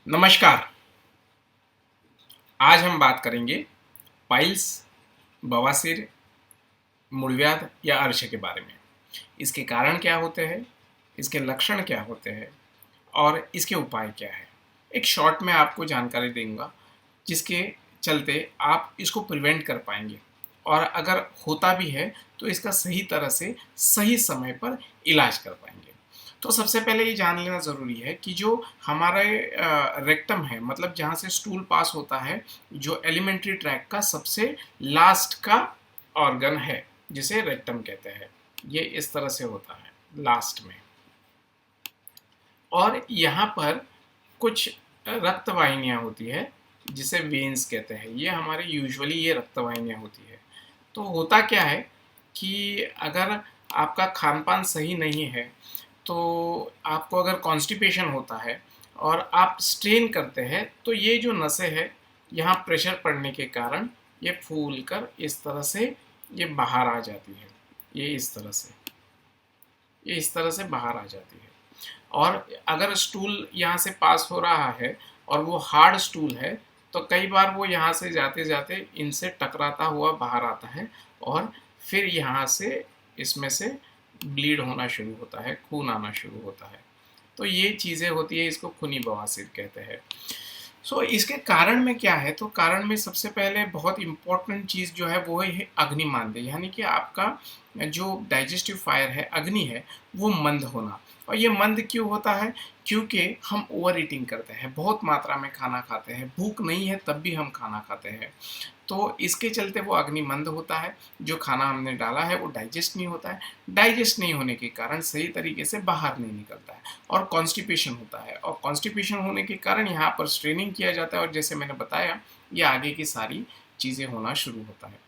नमस्कार। आज हम बात करेंगे पाइल्स, बवासीर, मूलव्याध या अर्श के बारे में। इसके कारण क्या होते हैं, इसके लक्षण क्या होते हैं और इसके उपाय क्या है। एक शॉर्ट में आपको जानकारी दूंगा जिसके चलते आप इसको प्रिवेंट कर पाएंगे और अगर होता भी है तो इसका सही तरह से सही समय पर इलाज कर पाएंगे। तो सबसे पहले ये जान लेना ज़रूरी है कि जो हमारे रेक्टम है, मतलब जहाँ से स्टूल पास होता है, जो एलिमेंट्री ट्रैक का सबसे लास्ट का ऑर्गन है जिसे रेक्टम कहते हैं, ये इस तरह से होता है लास्ट में। और यहाँ पर कुछ रक्त वाहिनियाँ होती है जिसे वेन्स कहते हैं। ये हमारे यूजुअली ये रक्त वाहिनियाँ होती है। तो होता क्या है कि अगर आपका खान पान सही नहीं है तो आपको अगर कॉन्स्टिपेशन होता है और आप स्ट्रेन करते हैं तो ये जो नसें हैं यहाँ प्रेशर पड़ने के कारण ये फूल कर इस तरह से ये बाहर आ जाती है। ये इस तरह से बाहर आ जाती है। और अगर स्टूल यहाँ से पास हो रहा है और वो हार्ड स्टूल है तो कई बार वो यहाँ से जाते जाते इनसे टकराता हुआ बाहर आता है और फिर यहाँ से इसमें से ब्लीड होना शुरू होता है, खून आना शुरू होता है। तो ये चीज़ें होती है, इसको खूनी बवासीर कहते हैं। इसके कारण में क्या है, तो कारण में सबसे पहले बहुत इंपॉर्टेंट चीज़ जो है वो है अग्निमांद्य, यानी कि आपका जो डाइजेस्टिव फायर है, अग्नि है, वो मंद होना। और ये मंद क्यों होता है? क्योंकि हम ओवर ईटिंग करते हैं, बहुत मात्रा में खाना खाते हैं, भूख नहीं है तब भी हम खाना खाते हैं। तो इसके चलते वो अग्नि मंद होता है, जो खाना हमने डाला है वो डाइजेस्ट नहीं होता है। डाइजेस्ट नहीं होने के कारण सही तरीके से बाहर नहीं निकलता है और कॉन्स्टिपेशन होता है। और कॉन्स्टिपेशन होने के कारण यहाँ पर स्ट्रेनिंग किया जाता है और जैसे मैंने बताया ये आगे की सारी चीज़ें होना शुरू होता है।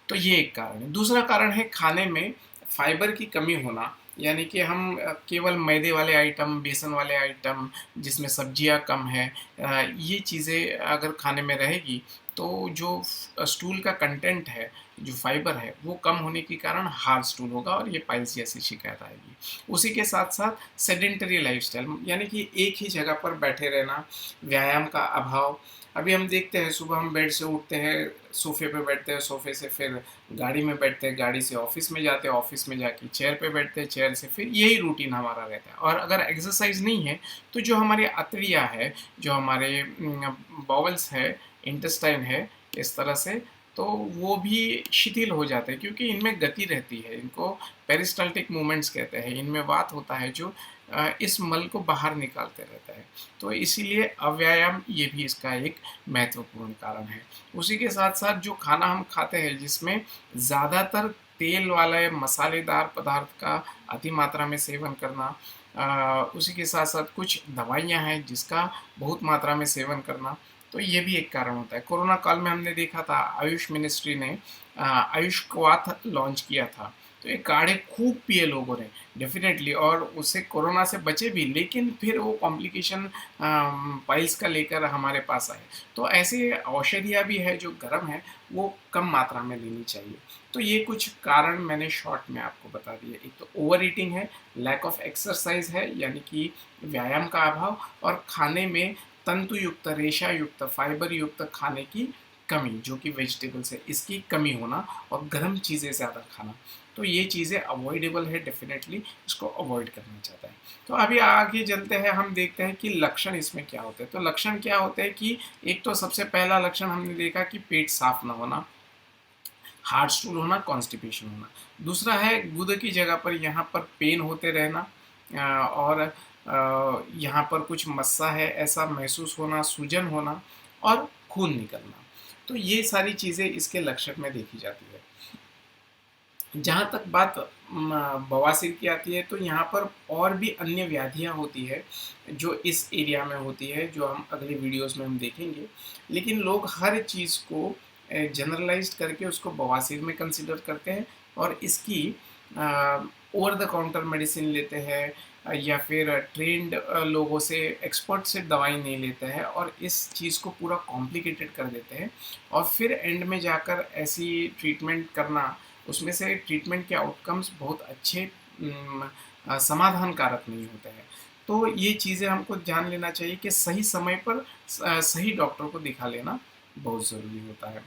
तो ये एक कारण है। दूसरा कारण है खाने में फाइबर की कमी होना, यानी कि हम केवल मैदे वाले आइटम, बेसन वाले आइटम जिसमें सब्जियां कम है, ये चीज़ें अगर खाने में रहेगी तो जो स्टूल का कंटेंट है, जो फाइबर है, वो कम होने के कारण हार्ड स्टूल होगा और ये पाइल्स जैसी शिकायत आएगी। उसी के साथ साथ सेडेंटरी लाइफस्टाइल, यानी कि एक ही जगह पर बैठे रहना, व्यायाम का अभाव। अभी हम देखते हैं सुबह हम बेड से उठते हैं, सोफे पे बैठते हैं, सोफे से फिर गाड़ी में बैठते हैं, गाड़ी से ऑफिस में जाते हैं, ऑफिस में जाके चेयर पे बैठते हैं, चेयर से फिर यही रूटीन हमारा रहता है। और अगर एक्सरसाइज नहीं है तो जो हमारी अतड़ियाँ है, जो हमारे बॉवल्स है, इंटेस्टाइन है, इस तरह से तो वो भी शिथिल हो जाते हैं, क्योंकि इनमें गति रहती है। इनको पेरिस्टाल्टिक मूवमेंट्स कहते हैं। इनमें वात होता है जो इस मल को बाहर निकालते रहता है। तो इसीलिए अव्यायाम ये भी इसका एक महत्वपूर्ण कारण है। उसी के साथ साथ जो खाना हम खाते हैं जिसमें ज़्यादातर तेल वाले मसालेदार पदार्थ का अति मात्रा में सेवन करना, उसी के साथ साथ कुछ दवाइयाँ हैं जिसका बहुत मात्रा में सेवन करना, तो ये भी एक कारण होता है। कोरोना काल में हमने देखा था आयुष मिनिस्ट्री ने आयुष क्वाथ लॉन्च किया था। तो ये काढ़े खूब पिए लोगों ने डेफिनेटली, और उससे कोरोना से बचे भी, लेकिन फिर वो कॉम्प्लिकेशन पाइल्स का लेकर हमारे पास आए। तो ऐसे औषधियाँ भी है जो गर्म है, वो कम मात्रा में लेनी चाहिए। तो ये कुछ कारण मैंने शॉर्ट में आपको बता दिए। एक तो ओवर ईटिंग है, लैक ऑफ एक्सरसाइज है, यानी कि व्यायाम का अभाव, और खाने में तंतु युक्त, रेशा युक्त, फाइबर युक्त खाने की कमी, जो कि वेजिटेबल्स है, इसकी कमी होना, और गर्म चीज़ें ज़्यादा खाना। तो ये चीज़ें अवॉइडेबल है, डेफिनेटली इसको अवॉइड करना चाहता है। तो अभी आगे चलते हैं, हम देखते हैं कि लक्षण इसमें क्या होते हैं। तो लक्षण क्या होते हैं कि एक तो सबसे पहला लक्षण हमने देखा कि पेट साफ ना होना, हार्ड स्टूल होना, कॉन्स्टिपेशन होना। दूसरा है गुदा की जगह पर यहाँ पर पेन होते रहना, और यहाँ पर कुछ मस्सा है ऐसा महसूस होना, सूजन होना और खून निकलना। तो ये सारी चीज़ें इसके लक्षण में देखी जाती है। जहाँ तक बात बवासीर की आती है तो यहाँ पर और भी अन्य व्याधियाँ होती है जो इस एरिया में होती है, जो हम अगले वीडियोस में हम देखेंगे। लेकिन लोग हर चीज़ को जनरलाइज्ड करके उसको बवासीर में कंसिडर करते हैं और इसकी ओवर द काउंटर मेडिसिन लेते हैं, या फिर ट्रेंड लोगों से, एक्सपर्ट से दवाई नहीं लेते हैं और इस चीज़ को पूरा कॉम्प्लिकेटेड कर देते हैं। और फिर एंड में जाकर ऐसी ट्रीटमेंट करना, उसमें से ट्रीटमेंट के आउटकम्स बहुत अच्छे समाधान कारक नहीं होते हैं। तो ये चीज़ें हमको ध्यान लेना चाहिए कि सही समय पर सही डॉक्टर को दिखा लेना बहुत ज़रूरी होता है।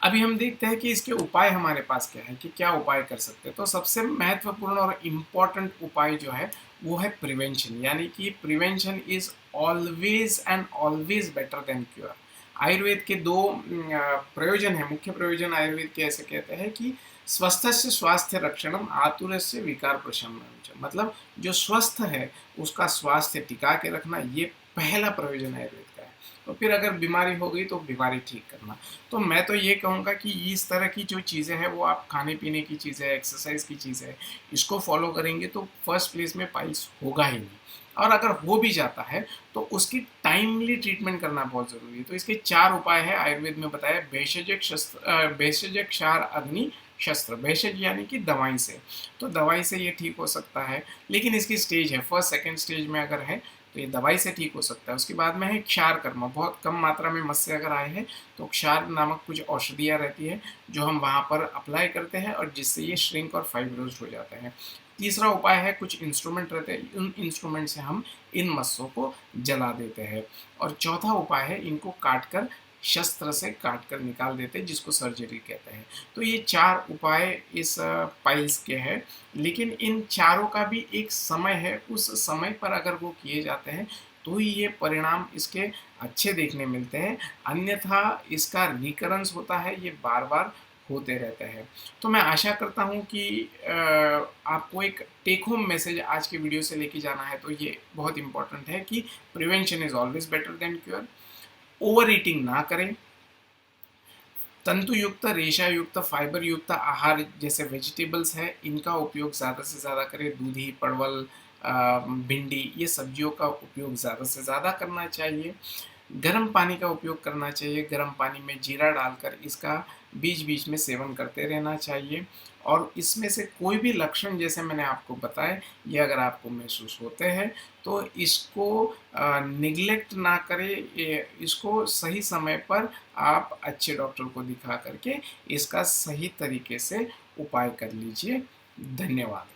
अभी हम देखते हैं कि इसके उपाय हमारे पास क्या है, कि क्या उपाय कर सकते हैं। तो सबसे महत्वपूर्ण और इम्पॉर्टेंट उपाय जो है वो है प्रिवेंशन, यानी कि prevention is always and always better than cure. Ayurveda के दो प्रयोजन है, मुख्य प्रयोजन आयुर्वेद के ऐसे कहते हैं कि स्वस्थ से स्वास्थ्य रक्षणम आतुर से विकार प्रशमनम, मतलब जो स्वस्थ है उसका स्वास्थ्य टिका के रखना, ये पहला प्रयोजन आयुर्वेद का है। तो फिर अगर बीमारी हो गई तो बीमारी ठीक करना। तो मैं तो ये कहूँगा कि इस तरह की जो चीज़ें हैं वो आप खाने पीने की चीज़ें, एक्सरसाइज की चीज़ें, इसको फॉलो करेंगे तो फर्स्ट प्लेस में पाइल्स होगा ही नहीं। और अगर हो भी जाता है तो उसकी टाइमली ट्रीटमेंट करना बहुत ज़रूरी है। तो इसके 4 उपाय हैं आयुर्वेद में बताया। भेषजक शस्त्र, भेषजक क्षार अग्नि शस्त्र, भेषज यानी कि दवाई से, तो दवाई से ये ठीक हो सकता है, लेकिन इसकी स्टेज है, फर्स्ट सेकेंड स्टेज में अगर है तो ये दवाई से ठीक हो सकता है। उसके बाद में है क्षार कर्म, बहुत कम मात्रा में मत्स्य अगर आए हैं तो क्षार नामक कुछ औषधियाँ रहती है जो हम वहाँ पर अप्लाई करते हैं और जिससे ये श्रिंक और फाइब्रोज हो जाते हैं। तीसरा उपाय है, कुछ इंस्ट्रूमेंट रहते हैं, उन इंस्ट्रूमेंट से हम इन मस्सों को जला देते हैं। और चौथा उपाय है, इनको काट कर, शस्त्र से काट कर निकाल देते हैं, जिसको सर्जरी कहते हैं। तो ये 4 उपाय इस पाइल्स के हैं, लेकिन इन चारों का भी एक समय है, उस समय पर अगर वो किए जाते हैं तो ही ये परिणाम इसके अच्छे देखने मिलते हैं, अन्यथा इसका रिकरेंस होता है, ये बार बार होते रहते हैं। तो मैं आशा करता हूँ कि आपको एक टेक होम मैसेज आज की वीडियो से लेके जाना है तो ये बहुत इंपॉर्टेंट है कि prevention is always better than cure. Over eating ना करें, तंतु युक्त, रेशा युक्त, फाइबर युक्त आहार जैसे वेजिटेबल्स है इनका उपयोग ज़्यादा से ज़्यादा करें। दूधी, परवल, भिंडी, ये सब्जियों का उपयोग ज़्यादा से ज़्यादा करना चाहिए। गर्म पानी का उपयोग करना चाहिए, गर्म पानी में जीरा डालकर इसका बीच बीच में सेवन करते रहना चाहिए। और इसमें से कोई भी लक्षण जैसे मैंने आपको बताए, ये अगर आपको महसूस होते हैं तो इसको निगलेक्ट ना करें, इसको सही समय पर आप अच्छे डॉक्टर को दिखा करके इसका सही तरीके से उपाय कर लीजिए। धन्यवाद।